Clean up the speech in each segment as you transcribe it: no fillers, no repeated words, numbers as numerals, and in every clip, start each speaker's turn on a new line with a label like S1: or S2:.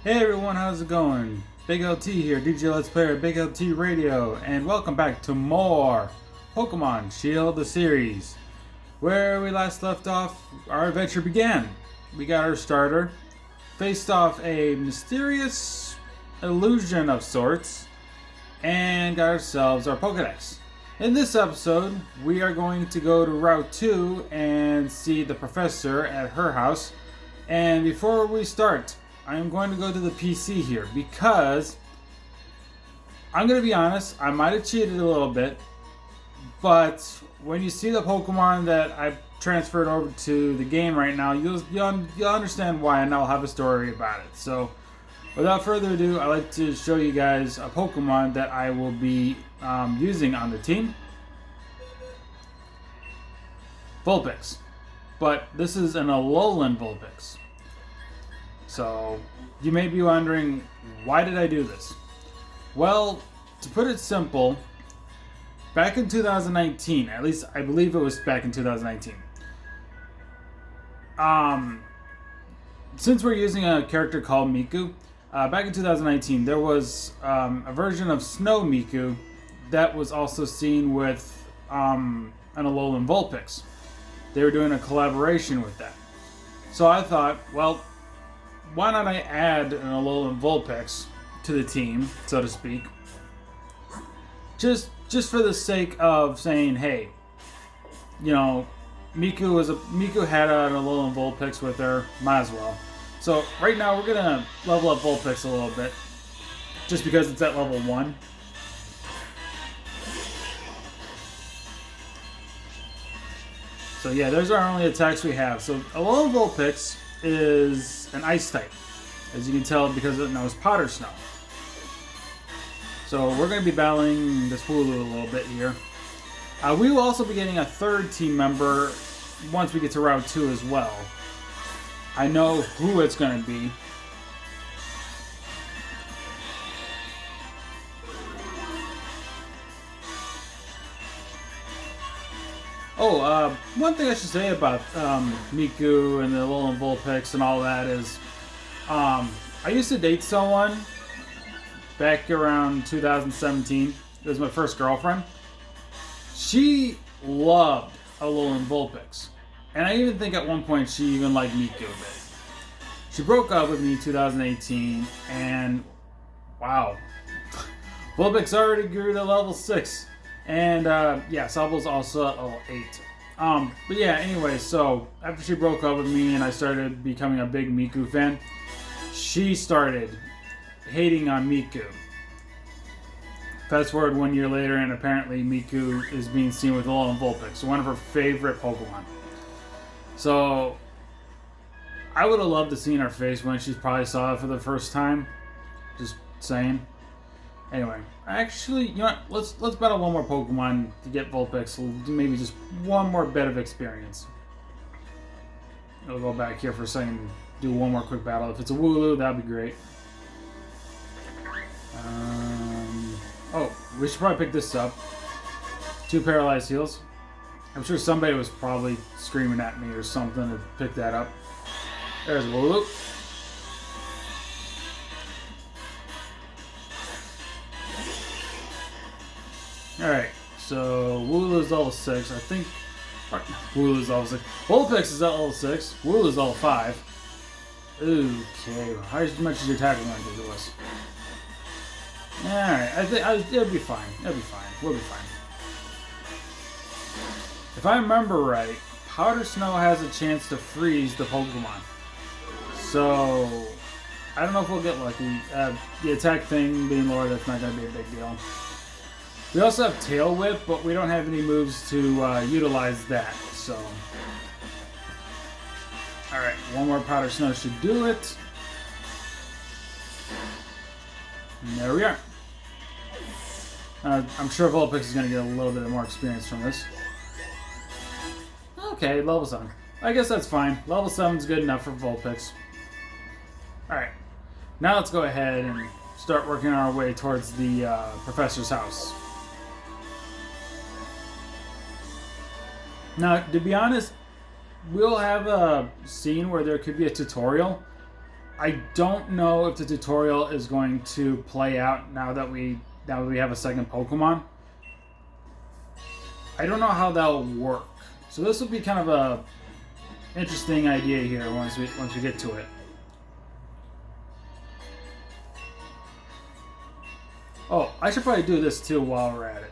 S1: Hey everyone, how's it going? Big LT here, DJ Let's Player, Big LT Radio, and welcome back to more Pokemon Shield the series. Where we last left off, our adventure began. We got our starter, faced off a mysterious illusion of sorts, and got ourselves our Pokedex. In this episode, we are going to go to Route 2 and see the professor at her house. And before we start, I'm going to go to the PC here because I'm going to be honest, I might have cheated a little bit, but when you see the Pokemon that I've transferred over to the game right now, you'll understand why, and I'll have a story about it. So without further ado, I'd like to show you guys a Pokemon that I will be using on the team. Vulpix. But this is an Alolan Vulpix. So, you may be wondering, why did I do this? Well, to put it simple, back in 2019, at least I believe it was back in 2019, since we're using a character called Miku, back in 2019, there was a version of Snow Miku that was also seen with an Alolan Vulpix. They were doing a collaboration with that. So I thought, well, why not I add an Alolan Vulpix to the team, so to speak, just for the sake of saying, hey, you know, Miku had an Alolan Vulpix with her, might as well. So right now we're gonna level up Vulpix a little bit, just because it's at level 1. So yeah, those are our only attacks we have. So Alolan Vulpix is an ice type, as you can tell because it knows Powder Snow. So we're going to be battling this Wooloo a little bit here. We will also be getting a third team member once we get to Route 2 as well. I know who it's going to be. Oh, one thing I should say about Miku and the Alolan Vulpix and all that is, I used to date someone back around 2017. It was my first girlfriend. She loved Alolan Vulpix, and I even think at one point she even liked Miku a bit. She broke up with me in 2018, and wow, Vulpix already grew to level 6. And, yeah, Sobel's also at level 8. But yeah, anyway, so after she broke up with me and I started becoming a big Miku fan, she started hating on Miku. Fast forward 1 year later, and apparently Miku is being seen with Alolan Vulpix, one of her favorite Pokemon. So, I would have loved to see her face when she probably saw it for the first time. Just saying. Anyway, actually, you know what? Let's battle one more Pokemon to get Vulpix. Maybe just one more bit of experience. I'll go back here for a second. Do one more quick battle. If it's a Wooloo, that'd be great. Oh, we should probably pick this up. 2 paralyzed heals. I'm sure somebody was probably screaming at me or something to pick that up. There's a Wooloo. Alright, so Wooloo's level 6, I think. Wooloo's level 6. Vulpix is at level 6. Wooloo's level 5. Okay, how much is your attack going to do us? Alright, I think it'll be fine. It'll be fine. We'll be fine. If I remember right, Powder Snow has a chance to freeze the Pokemon. So, I don't know if we'll get lucky. The attack thing being lower, that's not going to be a big deal. We also have Tail Whip, but we don't have any moves to utilize that, so. Alright, one more Powder Snow should do it. And there we are. I'm sure Vulpix is going to get a little bit more experience from this. Okay, level 7. I guess that's fine. Level 7 is good enough for Vulpix. Alright, now let's go ahead and start working our way towards the professor's house. Now, to be honest, we'll have a scene where there could be a tutorial I don't know if the tutorial is going to play out now that we have a second Pokemon. I don't know how that'll work. So this will be kind of a interesting idea here once we get to it. Oh, I should probably do this too while we're at it.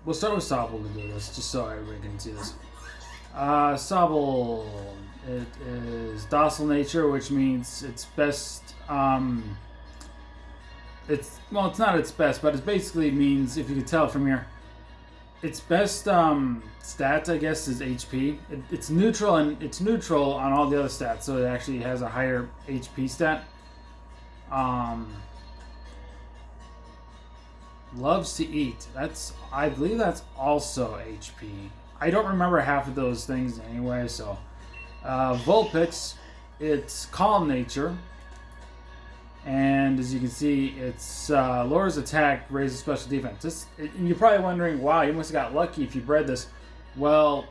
S1: We'll start with Sobble to do this, just so everybody can see this. Sobble, it is docile nature, which means it's best. It's not its best, but it basically means, if you can tell from here, its best stat, I guess, is HP. It's neutral on all the other stats, so it actually has a higher HP stat. Loves to eat. I believe that's also HP. I don't remember half of those things anyway. So, Vulpix, it's calm nature, and as you can see, it's lowers attack, raises special defense. And you're probably wondering, wow, you must have got lucky if you bred this. Well,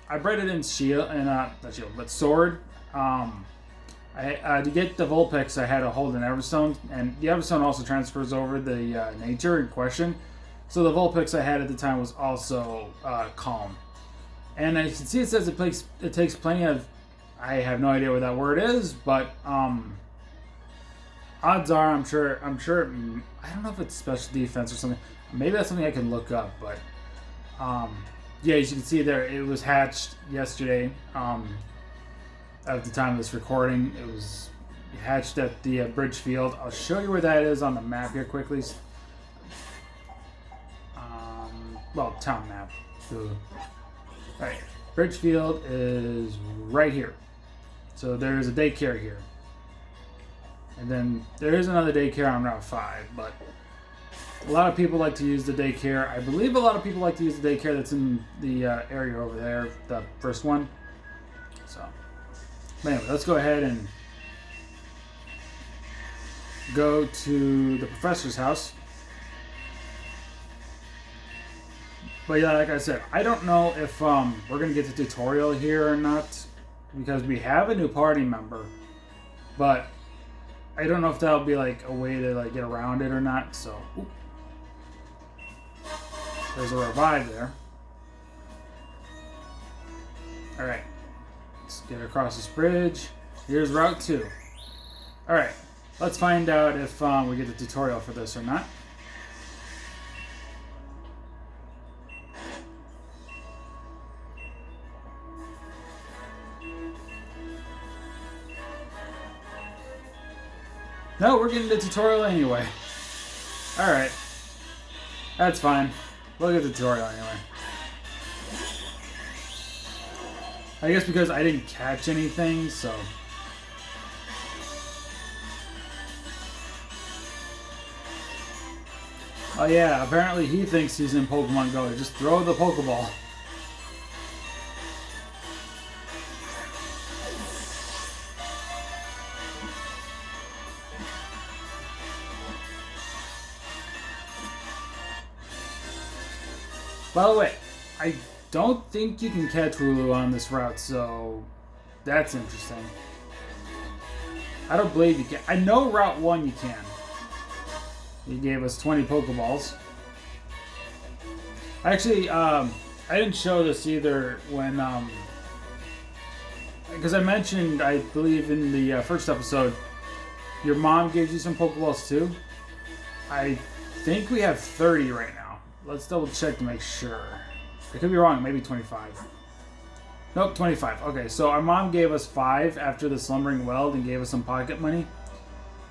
S1: I bred it in shield and not shield, but sword. To get the Vulpix, I had to hold an Everstone, and the Everstone also transfers over the nature in question. So the Vulpix I had at the time was also calm. And as you can see, it says it takes plenty of. I have no idea what that word is, but odds are, I'm sure. I don't know if it's special defense or something. Maybe that's something I can look up. But yeah, as you can see there, it was hatched yesterday. At the time of this recording, it was hatched at the bridge field. I'll show you where that is on the map here quickly. Well, town map. Alright, Bridgefield is right here. So there's a daycare here. And then there is another daycare on Route 5, but a lot of people like to use the daycare. I believe a lot of people like to use the daycare that's in the area over there, the first one. So, but anyway, let's go ahead and go to the professor's house. But yeah, like I said, I don't know if we're going to get the tutorial here or not, because we have a new party member, but I don't know if that'll be like a way to like get around it or not. So, there's a revive there. Alright, let's get across this bridge. Here's Route 2. Alright, let's find out if we get the tutorial for this or not. No, we're getting the tutorial anyway. Alright. That's fine. We'll get the tutorial anyway. I guess because I didn't catch anything, so... Oh yeah, apparently he thinks he's in Pokemon Go. Just throw the Pokeball. By the way, I don't think you can catch Wooloo on this route, so that's interesting. I don't believe you can. I know Route 1 you can. He gave us 20 Pokeballs. Actually, I didn't show this either when, because I mentioned, I believe in the first episode, your mom gives you some Pokeballs too. I think we have 30 right now. Let's double check to make sure. I could be wrong, maybe 25. Nope, 25. Okay, so our mom gave us 5 after the Slumbering Weld and gave us some pocket money.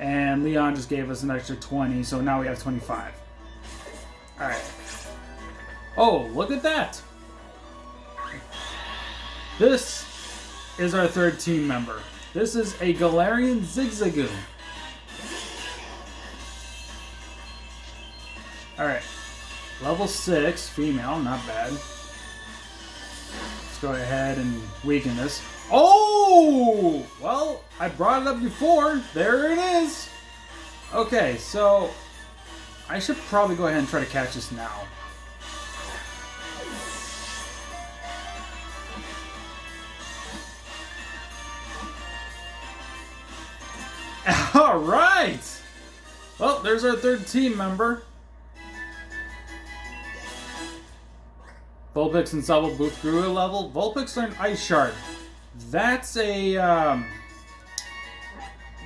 S1: And Leon just gave us an extra 20, so now we have 25. Alright. Oh, look at that! This is our third team member. This is a Galarian Zigzagoon. Alright. Level 6, female, not bad. Let's go ahead and weaken this. Oh! Well, I brought it up before. There it is. Okay, so I should probably go ahead and try to catch this now. Alright! Well, there's our third team member. Vulpix and Sobble both grew a level. Vulpix learned Ice Shard. That's a,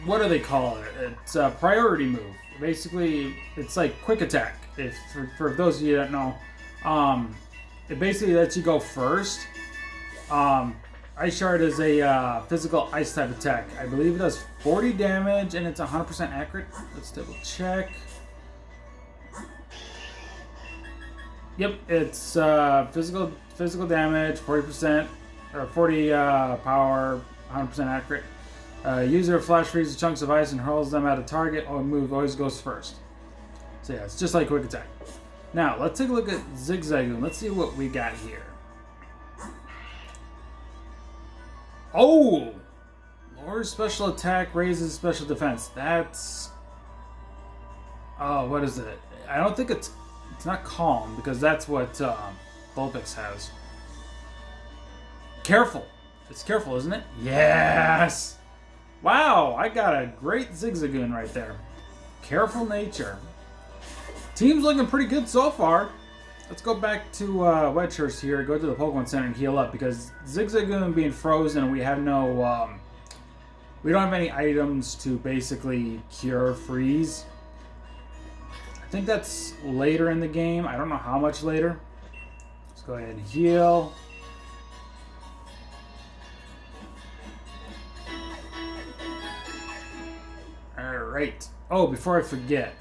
S1: what do they call it? It's a priority move. Basically, it's like quick attack. If for those of you that don't know, it basically lets you go first. Ice Shard is a physical ice type attack. I believe it does 40 damage and it's 100% accurate. Let's double check. Yep, it's physical damage, 40% or 40 power, 100% accurate. User flash freezes chunks of ice and hurls them at a target. Or move always goes first. So yeah, it's just like quick attack. Now let's take a look at Zigzagoon. Let's see what we got here. Oh, lowers special attack, raises special defense. That's what is it? I don't think it's not calm because that's what Vulpix has. Careful. It's careful, isn't it? Yes. Wow, I got a great Zigzagoon right there. Careful nature. Team's looking pretty good so far. Let's go back to Wedgehurst here, go to the Pokemon Center and heal up because Zigzagoon being frozen and we have no, we don't have any items to basically cure freeze. I think that's later in the game. I don't know how much later. Let's go ahead and heal. Alright. Oh, before I forget.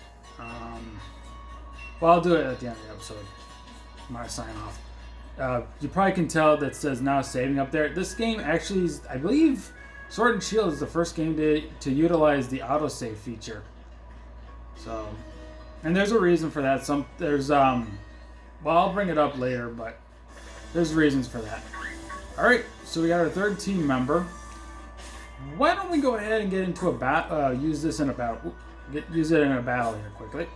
S1: Well, I'll do it at the end of the episode. My sign off. You probably can tell that says now saving up there. This game actually is, I believe, Sword and Shield is the first game to utilize the autosave feature. So, and there's a reason for that. Well, I'll bring it up later, but there's reasons for that. Alright, so we got our third team member. Why don't we go ahead and get into a battle, use this in a battle. Use it in a battle here quickly.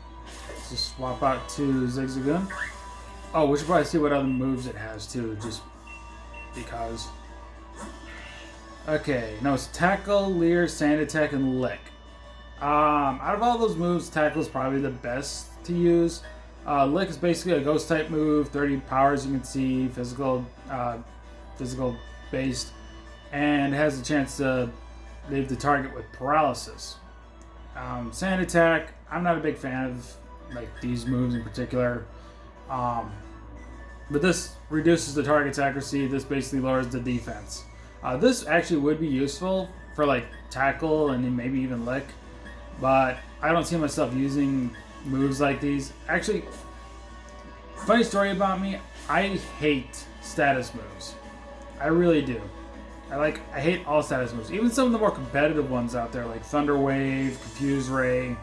S1: Let's just swap out to Zigzagoon. Oh, we should probably see what other moves it has too, just because. Okay, no, it's Tackle, Leer, Sand Attack, and Lick. Out of all those moves, Tackle is probably the best to use. Lick is basically a ghost type move, 30 power as you can see, physical based, and has a chance to leave the target with paralysis. Sand Attack, I'm not a big fan of like these moves in particular. But this reduces the target's accuracy. This basically lowers the defense. This actually would be useful for like Tackle and maybe even Lick, but I don't see myself using moves like these. Actually, funny story about me, I hate status moves. I really do. I hate all status moves. Even some of the more competitive ones out there like Thunder Wave, Confuse Ray.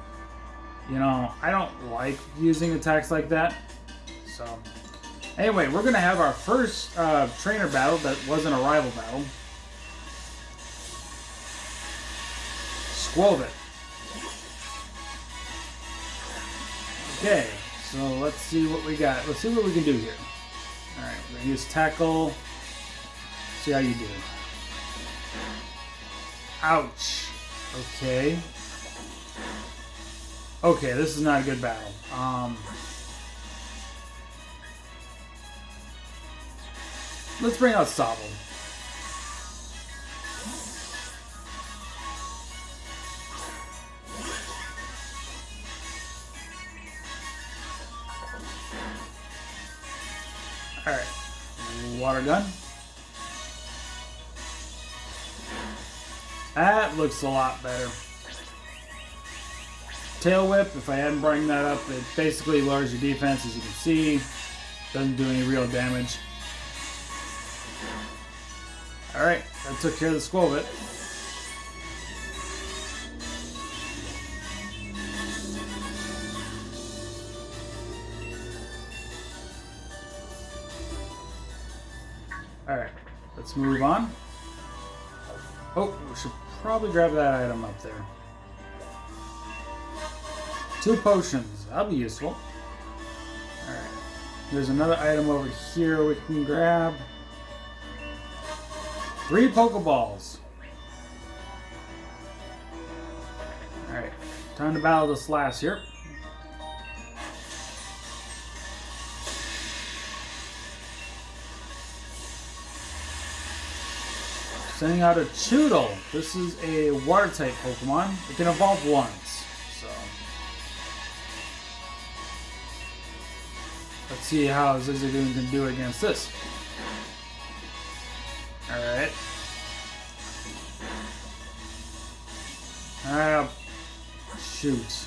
S1: You know, I don't like using attacks like that. So, anyway, we're going to have our first trainer battle that wasn't a rival battle. Squovit. Okay, so let's see what we got. Let's see what we can do here. Alright, we're going to use Tackle. See how you do. Ouch. Okay. Okay, this is not a good battle. Let's bring out Sobble. Alright. Water gun. That looks a lot better. Tail Whip, if I hadn't brought that up, it basically lowers your defense, as you can see. Doesn't do any real damage. Alright, that took care of the Squovit. Alright, let's move on. Oh, we should probably grab that item up there. 2 potions, that'll be useful. Alright, there's another item over here we can grab. 3 Pokeballs. Alright, time to battle this last here. Sending out a Choodle. This is a water type Pokemon. It can evolve once. So let's see how Zigzagoon can do against this. Alright. Shoot.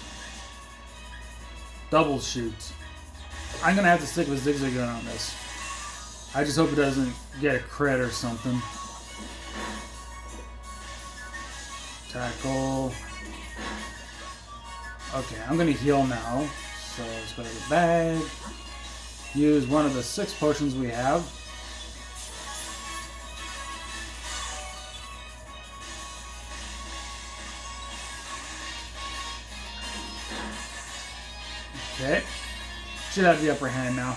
S1: Double shoot. I'm gonna have to stick with Zigzagoon on this. I just hope it doesn't get a crit or something. Tackle. Okay, I'm gonna heal now. So let's go to the bag. Use one of the 6 potions we have. Okay. Should have the upper hand now.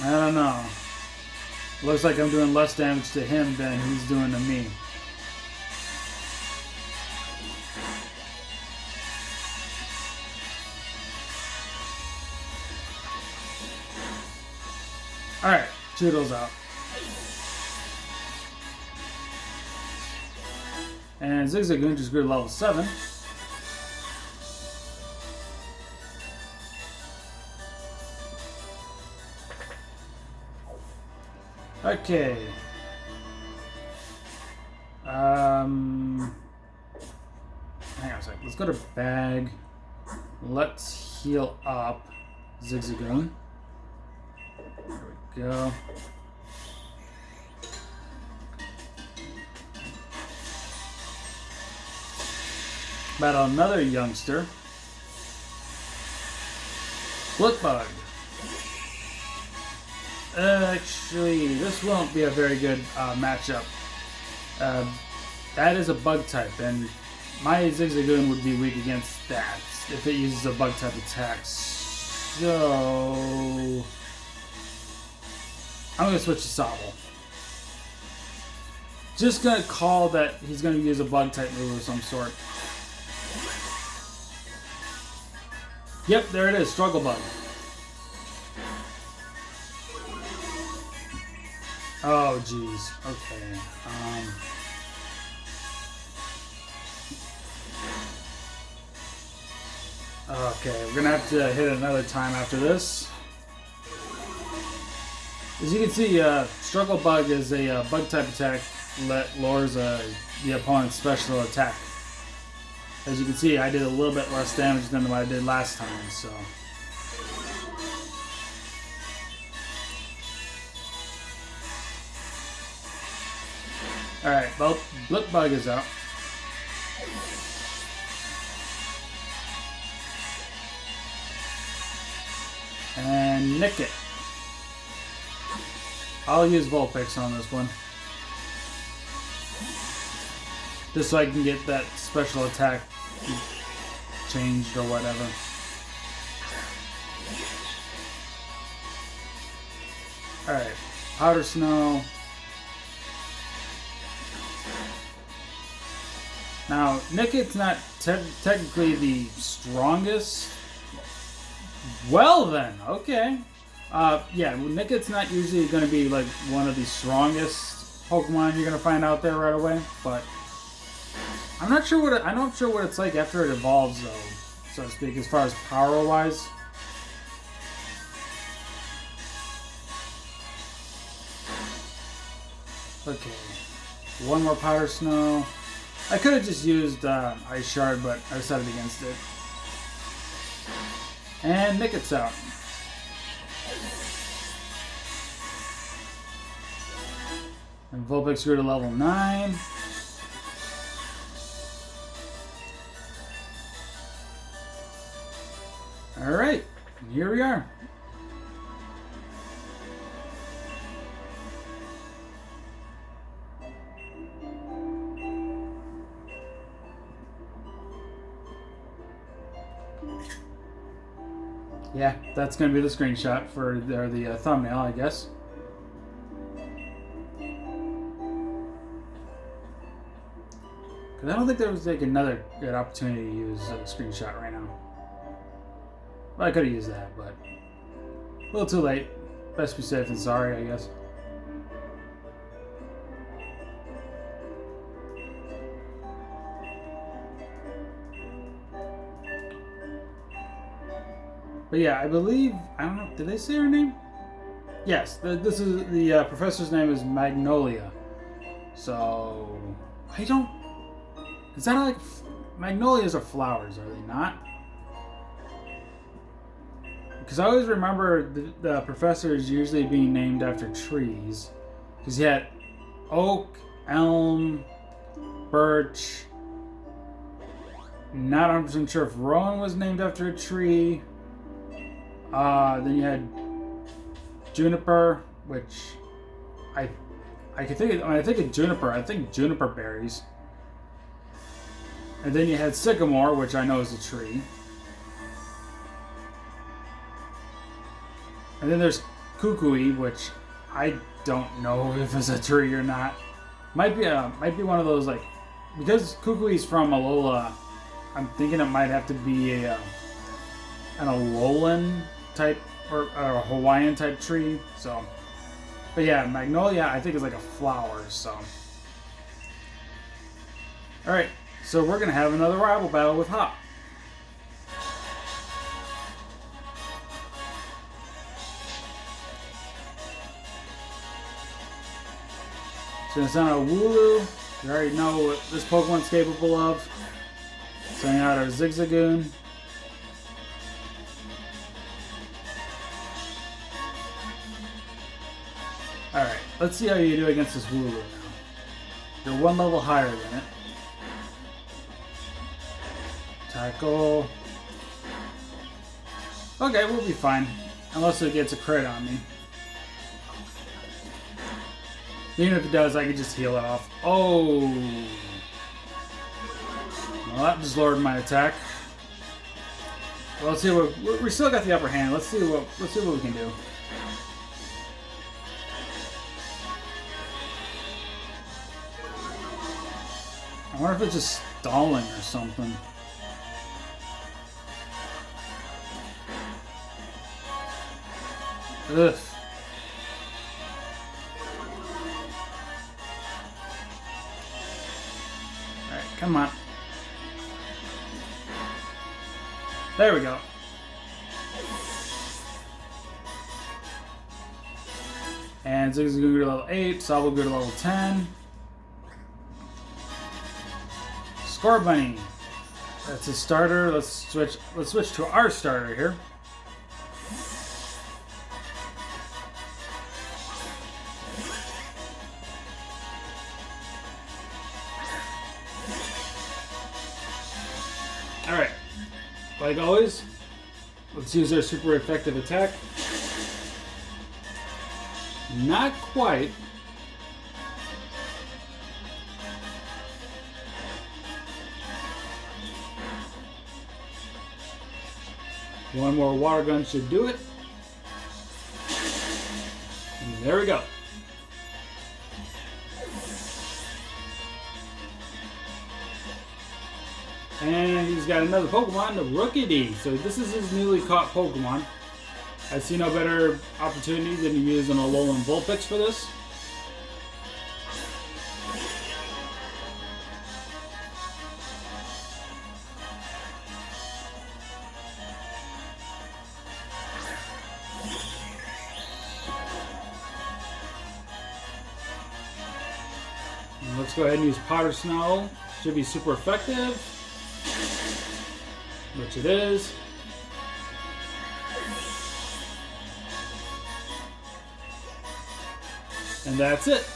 S1: I don't know. Looks like I'm doing less damage to him than he's doing to me. Alright, Choodle's out. And Zigzagoon just grew to level 7. Okay. Hang on a sec. Let's go to bag. Let's heal up Zigzagoon. There we go. Battle another youngster. Splitbug. Actually, this won't be a very good matchup. That is a bug type, and my Zigzagoon would be weak against that if it uses a bug type attack. So I'm gonna switch to Sobble. Just gonna call that he's gonna use a bug type move of some sort. Yep, there it is, Struggle Bug. Oh, jeez. Okay. Okay, we're gonna have to hit another time after this. As you can see, Struggle Bug is a bug type attack that lowers the opponent's special attack. As you can see, I did a little bit less damage than what I did last time, so. Alright, well, Blipbug is out. And Nick it. I'll use Vulpix on this one. Just so I can get that special attack changed or whatever. Alright, Powder Snow. Now, Nicket's not technically the strongest. Well then, okay. Yeah, Nicket's not usually going to be like one of the strongest Pokemon you're going to find out there right away, but I'm not sure what it's like after it evolves, though, so to speak, as far as power-wise. Okay, one more Powder Snow. I could have just used Ice Shard, but I decided against it. And Nicket's out. And Vulpix grew to level 9. Alright, here we are. Yeah, that's going to be the screenshot for the thumbnail, I guess. Because I don't think there was like another good opportunity to use a screenshot right now. Well, I could have used that, but a little too late. Best be safe than sorry, I guess. But yeah, I believe, I don't know, did they say her name? Yes, this is the professor's name is Magnolia. So, I don't, is that like, magnolias are flowers, are they not? Because I always remember the professors usually being named after trees. Because you had oak, elm, birch. Not 100% sure if rowan was named after a tree. Then you had juniper, which I can think of, when I think of juniper, I think juniper berries. And then you had sycamore, which I know is a tree. And then there's kukui, which I don't know if it's a tree or not. Might be one of those, like, because kukui's from Alola, I'm thinking it might have to be an Alolan type or a Hawaiian type tree. So, but yeah, magnolia I think is like a flower. So, all right, so we're gonna have another rival battle with Hop. So it's on a Wooloo. You already know what this Pokemon's capable of. Sending out our Zigzagoon. Alright, let's see how you do against this Wooloo now. You're one level higher than it. Tackle. Okay, we'll be fine. Unless it gets a crit on me. Even if it does, I can just heal it off. Oh! Well, that just lowered my attack. Well, let's see what we still got the upper hand. Let's see what we can do. I wonder if it's just stalling or something. Ugh. Alright, come on. There we go. And Zigzagoon go to level 8, Sobble go to level 10. Scorbunny. That's a starter. Let's switch to our starter here. Alright. Like always, let's use our super effective attack. Not quite. One more water gun should do it. And there we go. And he's got another Pokemon, the Rookidee. So this is his newly caught Pokemon. I see no better opportunity than to use an Alolan Vulpix for this. And let's go ahead and use Powder Snow. Should be super effective. Which it is. And that's it.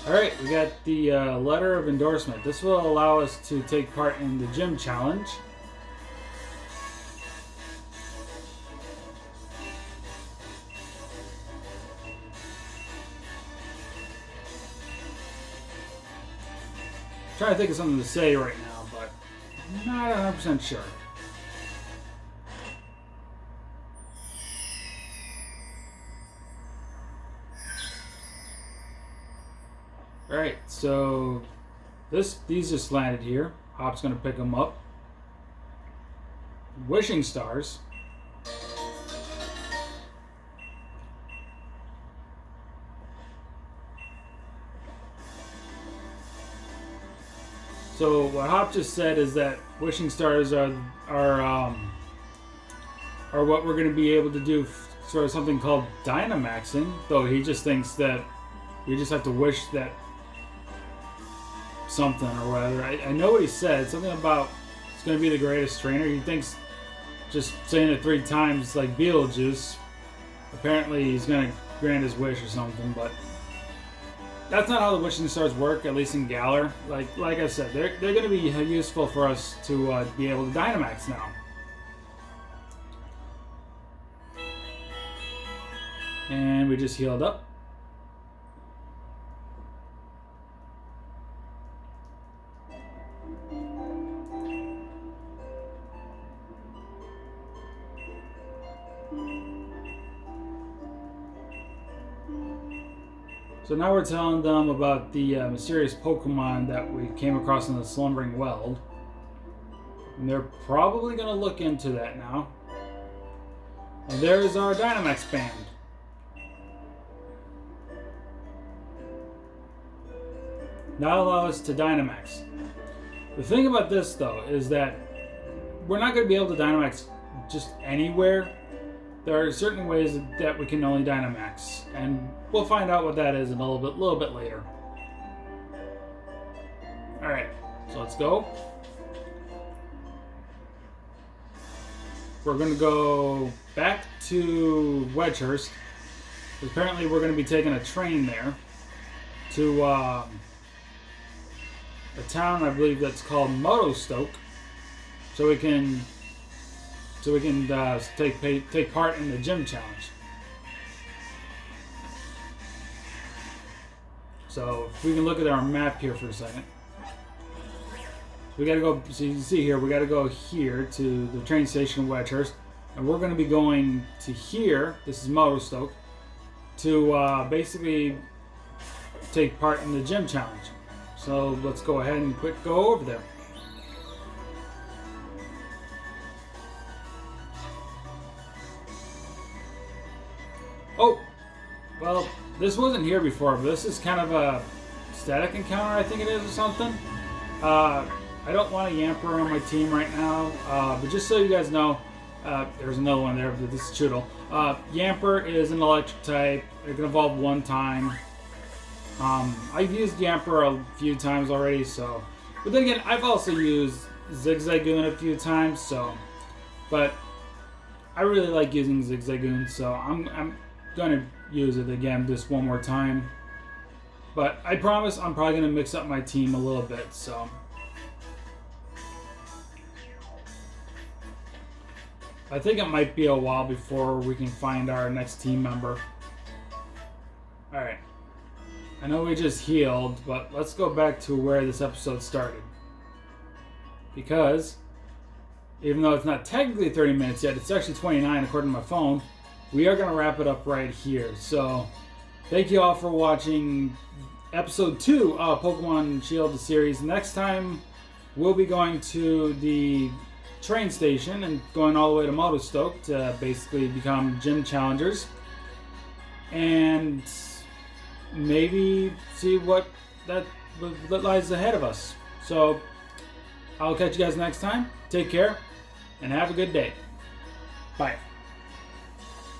S1: Alright, we got the letter of endorsement. This will allow us to take part in the gym challenge. I'm trying to think of something to say right now, but I'm not 100% sure. Alright, so these just landed here. Hop's gonna pick them up. Wishing stars. So what Hop just said is that wishing stars are what we're gonna be able to do sort of something called Dynamaxing. Though he just thinks that we just have to wish that something or whatever. I know what he said. Something about it's going to be the greatest trainer. He thinks just saying it 3 times like Beetlejuice. Apparently he's going to grant his wish or something, but that's not how the wishing stars work, at least in Galar. Like I said, they're going to be useful for us to be able to Dynamax now. And we just healed up. So now we're telling them about the mysterious Pokemon that we came across in the Slumbering Weld. And they're probably going to look into that now. And there's our Dynamax band. Now allow us to Dynamax. The thing about this though is that we're not going to be able to Dynamax just anywhere. There are certain ways that we can only Dynamax, and we'll find out what that is in a little bit later. Alright, so let's go. We're going to go back to Wedgehurst. Apparently we're going to be taking a train there to a town, I believe that's called Motostoke, so we can take part in the gym challenge. So if we can look at our map here for a second. We gotta go, so you can see here, we gotta go here to the train station in Wedgehurst, and we're gonna be going to here, this is Motostoke, to basically take part in the gym challenge. So let's go ahead and go over there. Oh, well, this wasn't here before, but this is kind of a static encounter, I think it is, or something. I don't want a Yamper on my team right now, but just so you guys know, there's another one there, but this is Choodle. Yamper is an electric type. It can evolve 1 time. I've used Yamper a few times already, so. But then again, I've also used Zigzagoon a few times, so. But I really like using Zigzagoon, so I'm gonna use it again just one more time. But I promise I'm probably gonna mix up my team a little bit, so. I think it might be a while before we can find our next team member. Alright. I know we just healed, but let's go back to where this episode started. Because, even though it's not technically 30 minutes yet, it's actually 29 according to my phone, we are going to wrap it up right here. So, thank you all for watching episode 2 of Pokemon Shield the series. Next time, we'll be going to the train station and going all the way to Motostoke to basically become gym challengers. And maybe see what lies ahead of us. So, I'll catch you guys next time. Take care, and have a good day. Bye.